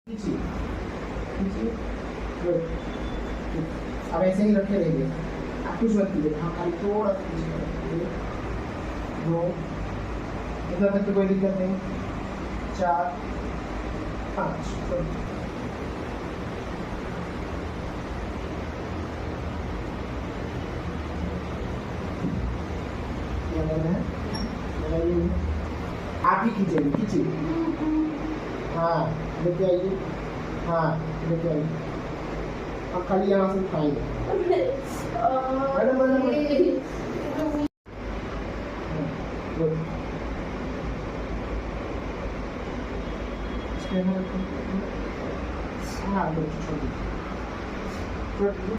खींचिए खींचिए, good. अब ऐसे ही रखे रहिए, आप कुछ मत कीजिए, हाँ खाली थोड़ा सा खींचिए। दो, इतना तक तो कोई दिक्कत नहीं। 4 5, लगाइए, आप ही खींचिए खींचिए, हाँ लेके आइए, हाँ लेके आइए, अब खाली यहाँ से उठाएंगे मैडम मैडम। गुड, हाँ गुड, छोड़ दीजिए।